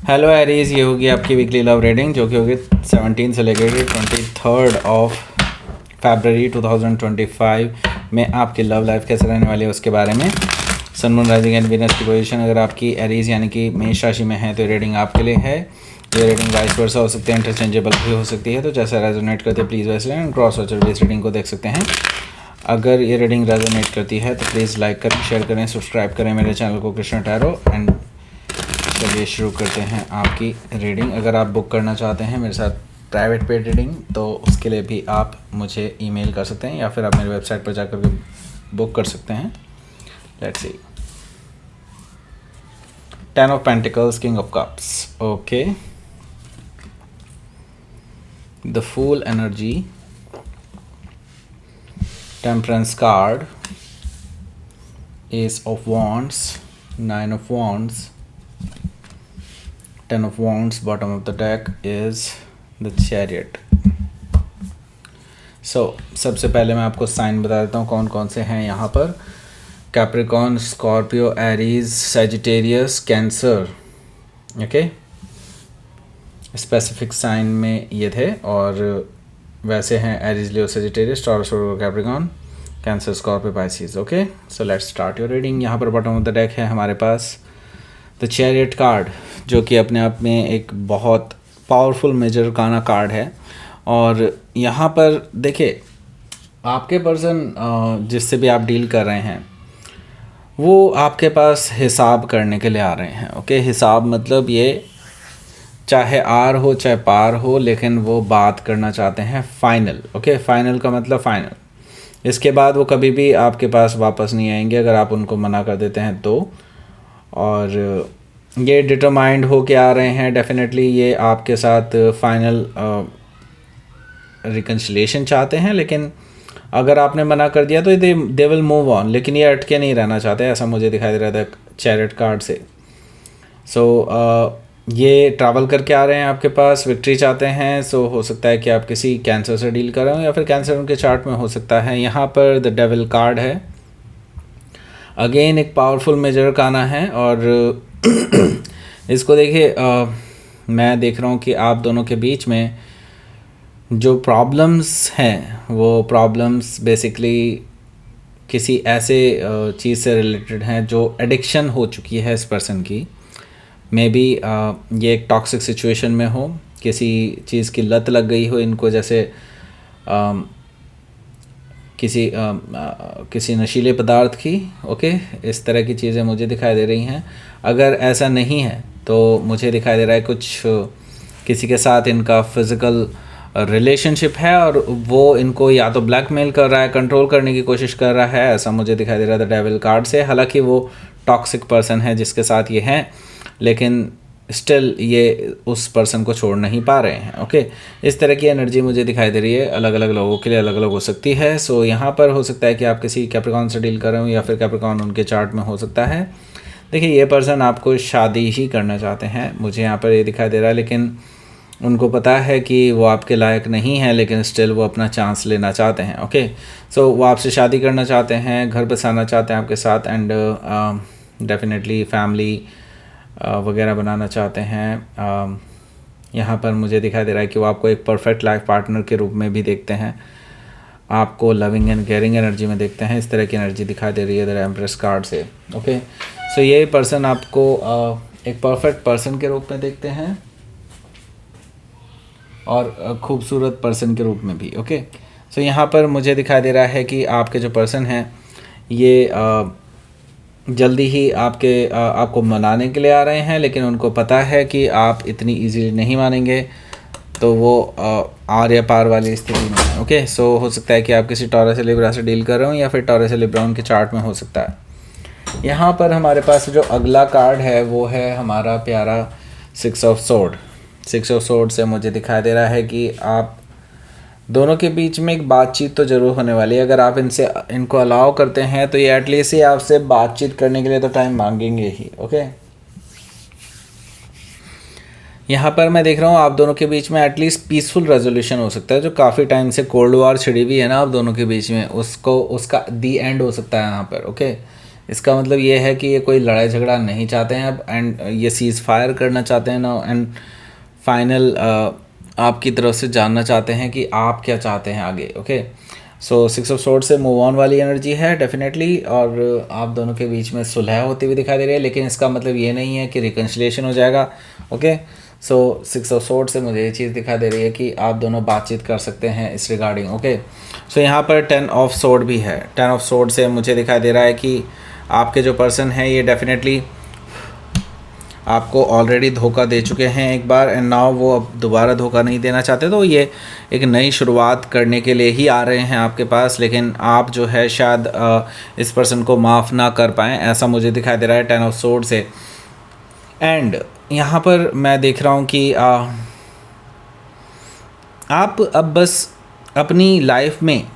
Hello Aries, ये होगी आपकी वीकली लव रीडिंग जो कि होगी 17 से लेकर 23 ऑफ फरवरी 2025 में आपकी लव लाइफ कैसे रहने वाली है उसके बारे में। Sun moon rising and Venus की पोजीशन अगर आपकी एरीज यानी कि मेष राशि में है तो ये रीडिंग आपके लिए है। ये रीडिंग वाइस वर्सा हो सकती है, इंटरचेंजेबल भी हो सकती है, तो जैसा रेजोनेट करते हैं प्लीज़ वैसे and cross watcher base reading को देख सकते हैं। अगर ये रीडिंग रेजोनेट करती है तो प्लीज़ लाइक करें, शेयर करें, सब्सक्राइब करें मेरे चैनल को कृष्ण टैरो। एंड चलिए शुरू करते हैं आपकी रीडिंग। अगर आप बुक करना चाहते हैं मेरे साथ प्राइवेट पेड रीडिंग तो उसके लिए भी आप मुझे ईमेल कर सकते हैं या फिर आप मेरे वेबसाइट पर जाकर के बुक कर सकते हैं। Let's see. 10 of pentacles, king of cups, okay, the fool energy, temperance card, ace of wands, 9 of wands, 10 of wands, bottom of the deck is the chariot. So सबसे पहले मैं आपको साइन बता देता हूँ कौन कौन से हैं यहाँ पर। Capricorn, Scorpio, Aries, Sagittarius, Cancer. Okay, specific sign में ये थे और वैसे हैं Aries, Leo, Sagittarius, Taurus, Capricorn, Cancer, Scorpio, Pisces. Okay, so let's start your reading. यहाँ पर बॉटम ऑफ द डेक है हमारे पास द चैरियट कार्ड जो कि अपने आप में एक बहुत पावरफुल मेजर काना कार्ड है। और यहाँ पर देखिए, आपके पर्सन जिससे भी आप डील कर रहे हैं वो आपके पास हिसाब करने के लिए आ रहे हैं। ओके, हिसाब मतलब ये चाहे आर हो चाहे पार हो, लेकिन वो बात करना चाहते हैं फाइनल। ओके, फाइनल का मतलब फाइनल। इसके बाद वो कभी भी आपके पास वापस नहीं आएंगे अगर आप उनको मना कर देते हैं तो। और ये डिटरमाइंड हो के आ रहे हैं, डेफिनेटली ये आपके साथ फाइनल रिकन्सिलेशन चाहते हैं, लेकिन अगर आपने मना कर दिया तो दे विल मूव ऑन, लेकिन ये अटके नहीं रहना चाहते, ऐसा मुझे दिखाई दे रहा था चैरियट कार्ड से। सो ये ट्रैवल करके आ रहे हैं आपके पास, विक्ट्री चाहते हैं। सो हो सकता है कि आप किसी कैंसर से डील कर रहे हो या फिर कैंसर उनके चार्ट में हो सकता है। यहाँ पर द डेविल कार्ड है, अगेन एक पावरफुल मेजर काना है। और इसको देखिए, मैं देख रहा हूँ कि आप दोनों के बीच में जो प्रॉब्लम्स हैं वो प्रॉब्लम्स बेसिकली किसी ऐसे चीज़ से रिलेटेड हैं जो एडिक्शन हो चुकी है इस पर्सन की। मे बी ये एक टॉक्सिक सिचुएशन में हो, किसी चीज़ की लत लग गई हो इनको, जैसे किसी नशीले पदार्थ की। ओके, इस तरह की चीज़ें मुझे दिखाई दे रही हैं। अगर ऐसा नहीं है तो मुझे दिखाई दे रहा है कुछ किसी के साथ इनका फिज़िकल रिलेशनशिप है और वो इनको या तो ब्लैकमेल कर रहा है, कंट्रोल करने की कोशिश कर रहा है, ऐसा मुझे दिखाई दे रहा था डेविल कार्ड से। हालांकि वो टॉक्सिक पर्सन है जिसके साथ ये हैं, लेकिन स्टिल ये उस पर्सन को छोड़ नहीं पा रहे हैं। ओके, इस तरह की एनर्जी मुझे दिखाई दे रही है, अलग अलग लोगों के लिए अलग अलग हो सकती है। सो यहाँ पर हो सकता है कि आप किसी कैप्रिकॉर्न से डील कर रहे हो या फिर कैप्रिकॉर्न उनके चार्ट में हो सकता है। देखिए, ये पर्सन आपको शादी ही करना चाहते हैं, मुझे यहाँ पर ये दिखाई दे रहा है, लेकिन उनको पता है कि वो आपके लायक नहीं है, लेकिन स्टिल वो अपना चांस लेना चाहते हैं। ओके, सो वो आपसे शादी करना चाहते हैं, घर बसाना चाहते हैं आपके साथ, एंड डेफिनेटली फैमिली वगैरह बनाना चाहते हैं। यहाँ पर मुझे दिखाई दे रहा है कि वो आपको एक परफेक्ट लाइफ पार्टनर के रूप में भी देखते हैं, आपको लविंग एंड केयरिंग एनर्जी में देखते हैं। इस तरह की एनर्जी दिखाई दे रही है द एम्प्रेस कार्ड से। ओके, सो ये पर्सन आपको एक परफेक्ट पर्सन के रूप में देखते हैं और खूबसूरत पर्सन के रूप में भी। ओके, सो यहाँ पर मुझे दिखाई दे रहा है कि आपके जो पर्सन हैं ये जल्दी ही आपको मनाने के लिए आ रहे हैं, लेकिन उनको पता है कि आप इतनी इजीली नहीं मानेंगे, तो वो आर या पार वाली स्थिति में है। ओके, सो हो सकता है कि आप किसी टॉरस या लिब्रा से डील कर रहे हो या फिर टॉरस या लिब्रा उनके चार्ट में हो सकता है। यहाँ पर हमारे पास जो अगला कार्ड है वो है हमारा प्यारा 6 ऑफ सोर्ड। 6 ऑफ सोर्ड से मुझे दिखाई दे रहा है कि आप दोनों के बीच में एक बातचीत तो ज़रूर होने वाली है। अगर आप इनको अलाउ करते हैं तो ये एटलीस्ट ही आपसे बातचीत करने के लिए तो टाइम मांगेंगे ही। ओके, यहाँ पर मैं देख रहा हूँ आप दोनों के बीच में एटलीस्ट पीसफुल रेजोल्यूशन हो सकता है। जो काफ़ी टाइम से कोल्ड वॉर छिड़ी हुई है ना आप दोनों के बीच में, उसका दी एंड हो सकता है यहाँ पर। ओके, इसका मतलब ये है कि ये कोई लड़ाई झगड़ा नहीं चाहते हैं अब, एंड ये सीज़ फायर करना चाहते हैं ना, एंड फाइनल आपकी तरफ से जानना चाहते हैं कि आप क्या चाहते हैं आगे। ओके, सो 6 ऑफ सोर्ड से मूव ऑन वाली एनर्जी है डेफिनेटली, और आप दोनों के बीच में सुलह होती हुई दिखाई दे रही है, लेकिन इसका मतलब ये नहीं है कि रिकन्सिलिएशन हो जाएगा। ओके, सो 6 ऑफ सोर्ड से मुझे ये चीज़ दिखाई दे रही है कि आप दोनों बातचीत कर सकते हैं इस रिगार्डिंग। ओके, सो यहाँ पर 10 ऑफ सोर्ड भी है। 10 ऑफ सोर्ड से मुझे दिखाई दे रहा है कि आपके जो पर्सन है ये डेफिनेटली आपको ऑलरेडी धोखा दे चुके हैं एक बार, एंड नाउ वो अब दोबारा धोखा नहीं देना चाहते, तो ये एक नई शुरुआत करने के लिए ही आ रहे हैं आपके पास, लेकिन आप जो है शायद इस पर्सन को माफ़ ना कर पाएँ, ऐसा मुझे दिखाई दे रहा है 10 ऑफ सोर्ड से। एंड यहाँ पर मैं देख रहा हूँ कि आप अब बस अपनी लाइफ में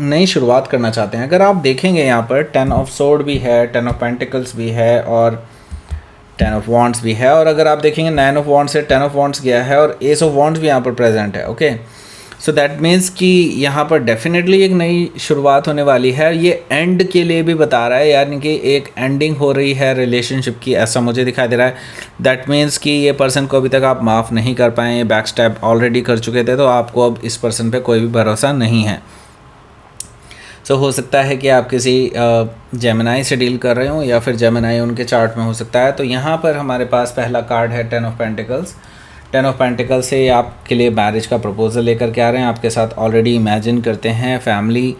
नई शुरुआत करना चाहते हैं। अगर आप देखेंगे यहाँ पर 10 ऑफ सोर्ड भी है, 10 ऑफ पेंटिकल्स भी है और 10 ऑफ वॉन्ड्स भी है, और अगर आप देखेंगे 9 ऑफ वॉन्ड्स से 10 ऑफ वॉन्ड्स गया है और एस ऑफ वॉन्ड्स भी यहाँ पर प्रेजेंट है। ओके, सो दैट मीन्स कि यहाँ पर डेफिनेटली एक नई शुरुआत होने वाली है। ये एंड के लिए भी बता रहा है, यानी कि एक एंडिंग हो रही है रिलेशनशिप की, ऐसा मुझे दिखाई दे रहा है। दैट मीन्स कि ये पर्सन को अभी तक आप माफ़ नहीं कर पाए, ये बैक स्टेप ऑलरेडी कर चुके थे, तो आपको अब इस पर्सन पे कोई भी भरोसा नहीं है। सो हो सकता है कि आप किसी जेमिनाई से डील कर रहे हो, या फिर जेमिनाई उनके चार्ट में हो सकता है। तो यहाँ पर हमारे पास पहला कार्ड है 10 ऑफ पेंटिकल्स। 10 ऑफ पेंटिकल्स से आपके लिए मैरिज का प्रपोजल लेकर के आ रहे हैं, आपके साथ ऑलरेडी इमेजिन करते हैं फैमिली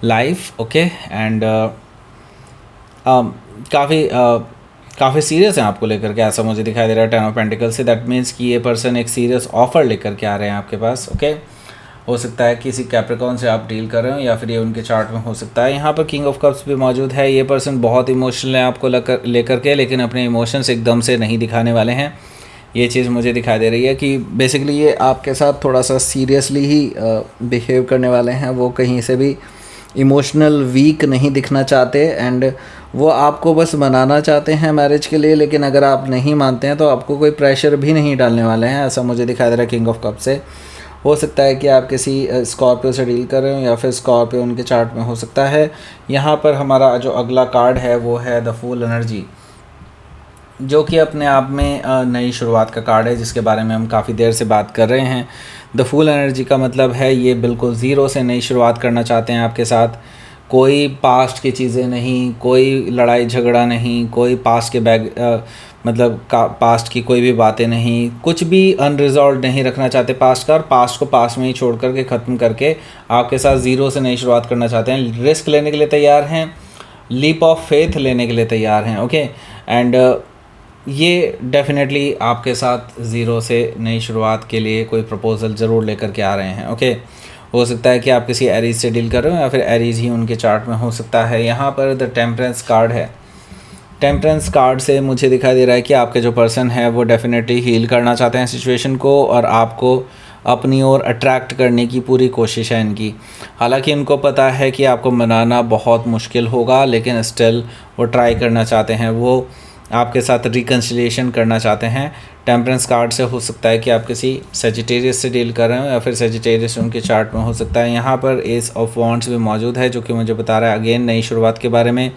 लाइफ। ओके, एंड काफ़ी सीरियस हैं आपको लेकर के, ऐसा मुझे दिखाई दे रहा है 10 ऑफ पेंटिकल्स से। दैट मीन्स कि ये पर्सन एक सीरियस ऑफर लेकर के आ रहे हैं आपके पास। ओके, हो सकता है किसी कैप्रिकॉर्न से आप डील कर रहे हो, या फिर ये उनके चार्ट में हो सकता है। यहाँ पर किंग ऑफ कप्स भी मौजूद है। ये पर्सन बहुत इमोशनल है आपको लेकर के, लेकिन अपने इमोशंस एकदम से नहीं दिखाने वाले हैं। ये चीज़ मुझे दिखाई दे रही है कि बेसिकली ये आपके साथ थोड़ा सा सीरियसली ही बिहेव करने वाले हैं। वो कहीं से भी इमोशनल वीक नहीं दिखना चाहते, एंड वो आपको बस मनाना चाहते हैं मैरिज के लिए, लेकिन अगर आप नहीं मानते हैं तो आपको कोई प्रेशर भी नहीं डालने वाले हैं, ऐसा मुझे दिखाई दे रहा है किंग ऑफ कप से। हो सकता है कि आप किसी स्कॉर्पियो से डील कर रहे हो, या फिर स्कॉर्पियो उनके चार्ट में हो सकता है। यहाँ पर हमारा जो अगला कार्ड है वो है द फूल एनर्जी, जो कि अपने आप में नई शुरुआत का कार्ड है, जिसके बारे में हम काफ़ी देर से बात कर रहे हैं। द फूल एनर्जी का मतलब है ये बिल्कुल ज़ीरो से नई शुरुआत करना चाहते हैं आपके साथ। कोई पास्ट की चीज़ें नहीं, कोई लड़ाई झगड़ा नहीं, कोई पास्ट के पास्ट की कोई भी बातें नहीं, कुछ भी अनरिजॉल्व नहीं रखना चाहते पास्ट का, और पास्ट को पास्ट में ही छोड़ करके ख़त्म करके आपके साथ ज़ीरो से नई शुरुआत करना चाहते हैं। रिस्क लेने के लिए तैयार हैं, लीप ऑफ फेथ लेने के लिए तैयार हैं। ओके, एंड ये डेफिनेटली आपके साथ ज़ीरो से नई शुरुआत के लिए कोई प्रपोज़ल ज़रूर लेकर के आ रहे हैं। ओके, हो सकता है कि आप किसी एरीज से डील कर रहे हो, या फिर एरीज ही उनके चार्ट में हो सकता है। यहाँ पर द टेम्परेंस कार्ड है। टेम्परेंस कार्ड से मुझे दिखाई दे रहा है कि आपके जो पर्सन है वो डेफिनेटली हील करना चाहते हैं सिचुएशन को, और आपको अपनी ओर अट्रैक्ट करने की पूरी कोशिश है इनकी। हालांकि इनको पता है कि आपको मनाना बहुत मुश्किल होगा, लेकिन स्टिल वो ट्राई करना चाहते हैं, वो आपके साथ रिकन्सिलिएशन करना चाहते हैं। टेम्परेंस कार्ड से हो सकता है कि आप किसी सेजिटेरियस से डील कर रहे हो, या फिर सेजिटेरियस उनके चार्ट में हो सकता है। यहाँ पर एस ऑफ वॉन्ड्स भी मौजूद है, जो कि मुझे बता रहा है अगेन नई शुरुआत के बारे में।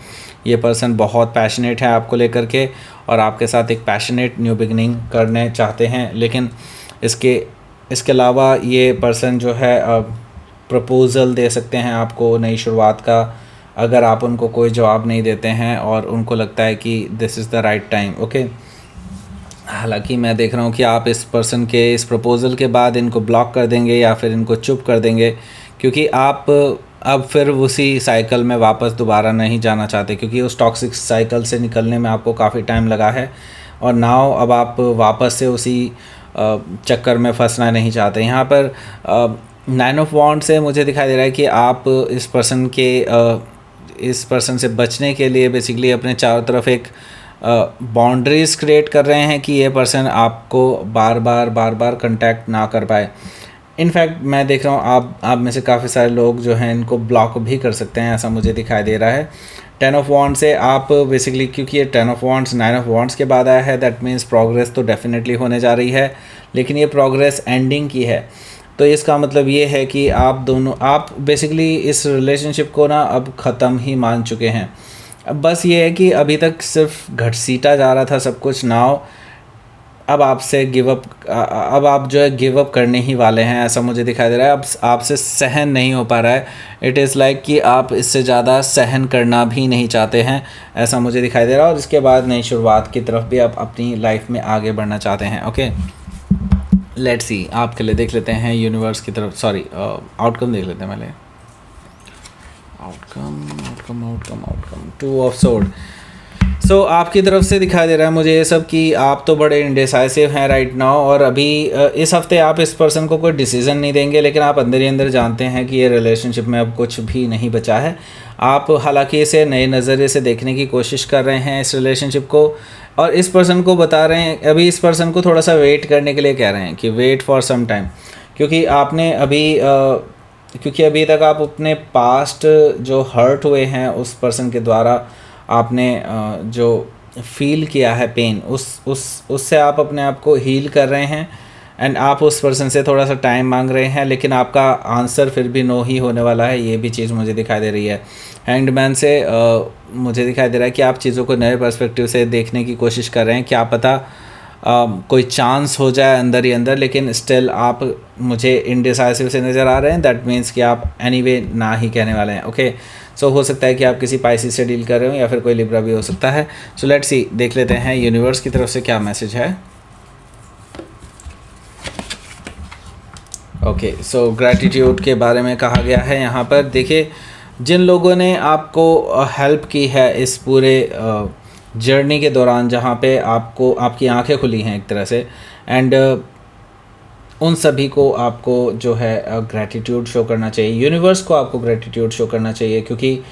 ये पर्सन बहुत पैशनेट है आपको लेकर के, और आपके साथ एक पैशनेट न्यू बिगनिंग करने चाहते हैं। लेकिन इसके अलावा ये पर्सन जो है प्रपोज़ल दे सकते हैं आपको नई शुरुआत का, अगर आप उनको कोई जवाब नहीं देते हैं और उनको लगता है कि this is the right time. Okay, हालांकि मैं देख रहा हूँ कि आप इस पर्सन के इस प्रपोज़ल के बाद इनको ब्लॉक कर देंगे, या फिर इनको चुप कर देंगे, क्योंकि आप अब फिर उसी साइकिल में वापस दोबारा नहीं जाना चाहते, क्योंकि उस टॉक्सिक साइकिल से निकलने में आपको काफ़ी टाइम लगा है, और नाउ अब आप वापस से उसी चक्कर में फंसना नहीं चाहते। यहाँ पर 9 ऑफ वॉन्ड से मुझे दिखाई दे रहा है कि आप इस पर्सन से बचने के लिए बेसिकली अपने चारों तरफ एक बाउंड्रीज़ क्रिएट कर रहे हैं कि ये पर्सन आपको बार बार कांटेक्ट ना कर पाए। इनफैक्ट मैं देख रहा हूँ आप में से काफ़ी सारे लोग जो हैं इनको ब्लॉक भी कर सकते हैं, ऐसा मुझे दिखाई दे रहा है। 10 ऑफ वॉन्ड से आप बेसिकली, क्योंकि ये 10 ऑफ वॉन्ड्स 9 ऑफ वॉन्ड्स के बाद आया है, दैट मीन्स प्रोग्रेस तो डेफिनेटली होने जा रही है, लेकिन ये प्रोग्रेस एंडिंग की है। तो इसका मतलब ये है कि आप बेसिकली इस रिलेशनशिप को ना अब ख़त्म ही मान चुके हैं। बस ये है कि अभी तक सिर्फ घसीटा जा रहा था सब कुछ। नाउ अब आपसे गिव अप, अब आप जो है गिव अप करने ही वाले हैं, ऐसा मुझे दिखाई दे रहा है। अब आपसे सहन नहीं हो पा रहा है। इट इज़ लाइक कि आप इससे ज़्यादा सहन करना भी नहीं चाहते हैं, ऐसा मुझे दिखाई दे रहा है। और इसके बाद नई शुरुआत की तरफ भी आप अपनी लाइफ में आगे बढ़ना चाहते हैं। ओके, लेट्स सी, आपके लिए देख लेते हैं यूनिवर्स की तरफ, सॉरी आउटकम देख लेते हैं पहले। Outcome 2 of sword. सो आपकी तरफ से दिखाई दे रहा है मुझे ये सब कि आप तो बड़े इंडिसाइसिव हैं राइट नाउ, और अभी इस हफ्ते आप इस पर्सन को कोई डिसीज़न नहीं देंगे, लेकिन आप अंदर ही अंदर जानते हैं कि ये रिलेशनशिप में अब कुछ भी नहीं बचा है। आप हालांकि इसे नए नज़रिए से देखने की कोशिश कर रहे हैं इस रिलेशनशिप को, और इस पर्सन को बता रहे हैं, अभी इस पर्सन को थोड़ा सा वेट करने के लिए कह रहे हैं कि वेट फॉर सम टाइम, क्योंकि आपने क्योंकि अभी तक आप अपने पास्ट जो हर्ट हुए हैं उस पर्सन के द्वारा आपने जो फील किया है पेन, उससे आप अपने आप को हील कर रहे हैं, एंड आप उस पर्सन से थोड़ा सा टाइम मांग रहे हैं, लेकिन आपका आंसर फिर भी नो ही होने वाला है। ये भी चीज़ मुझे दिखाई दे रही है। हैंग्ड मैन से मुझे दिखाई दे रहा है कि आप चीज़ों को नए पर्सपेक्टिव से देखने की कोशिश कर रहे हैं। क्या पता कोई चांस हो जाए अंदर ही अंदर, लेकिन स्टिल आप मुझे इनडिसाइसिव से नज़र आ रहे हैं। दैट मीन्स कि आप एनीवे ना ही कहने वाले हैं। ओके, सो हो सकता है कि आप किसी पाइसिस से डील कर रहे हो, या फिर कोई लिब्रा भी हो सकता है। सो लेट्स सी, देख लेते हैं यूनिवर्स की तरफ से क्या मैसेज है। ओके, सो ग्रैटिट्यूड के बारे में कहा गया है यहाँ पर। देखिए, जिन लोगों ने आपको हेल्प की है इस पूरे जर्नी के दौरान, जहाँ पे आपको आपकी आंखें खुली हैं एक तरह से, एंड उन सभी को आपको जो है ग्रैटिट्यूड शो करना चाहिए। यूनिवर्स को आपको ग्रैटिट्यूड शो करना चाहिए, क्योंकि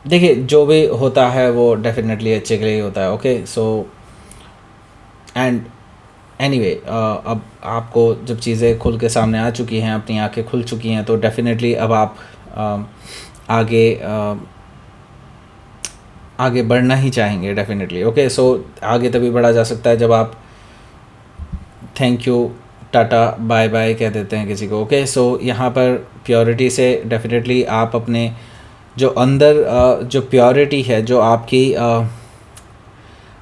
देखिए जो भी होता है वो डेफिनेटली अच्छे के लिए होता है। ओके, सो एंड एनीवे, अब आपको जब चीज़ें खुल के सामने आ चुकी हैं, अपनी आंखें खुल चुकी हैं, तो डेफिनेटली अब आप आगे बढ़ना ही चाहेंगे डेफिनेटली। ओके, सो आगे तभी बढ़ा जा सकता है जब आप thank you, ta-ta, bye bye कह देते हैं किसी को। ओके, सो यहाँ पर प्योरिटी से डेफिनेटली आप अपने जो अंदर जो प्योरिटी है, जो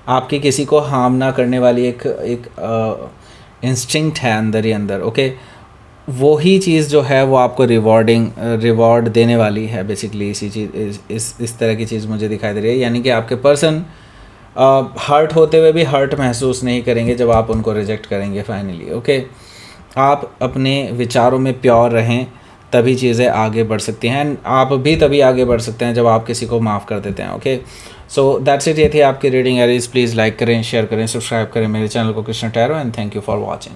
आपकी किसी को हार्म ना करने वाली एक इंस्टिंक्ट है अंदर ही अंदर। ओके, वो ही चीज़ जो है वो आपको रिवॉर्ड देने वाली है बेसिकली। इसी चीज़ इस तरह की चीज़ मुझे दिखाई दे रही है, यानी कि आपके पर्सन हर्ट होते हुए भी हर्ट महसूस नहीं करेंगे जब आप उनको रिजेक्ट करेंगे फाइनली। ओके, आप अपने विचारों में प्योर रहें, तभी चीज़ें आगे बढ़ सकती हैं। आप भी तभी आगे बढ़ सकते हैं जब आप किसी को माफ़ कर देते हैं। Okay, so that's it. ये थी आपकी रीडिंग एरीज। प्लीज़ लाइक करें, शेयर करें, सब्सक्राइब करें मेरे चैनल को Krishna tarot, and thank you for watching.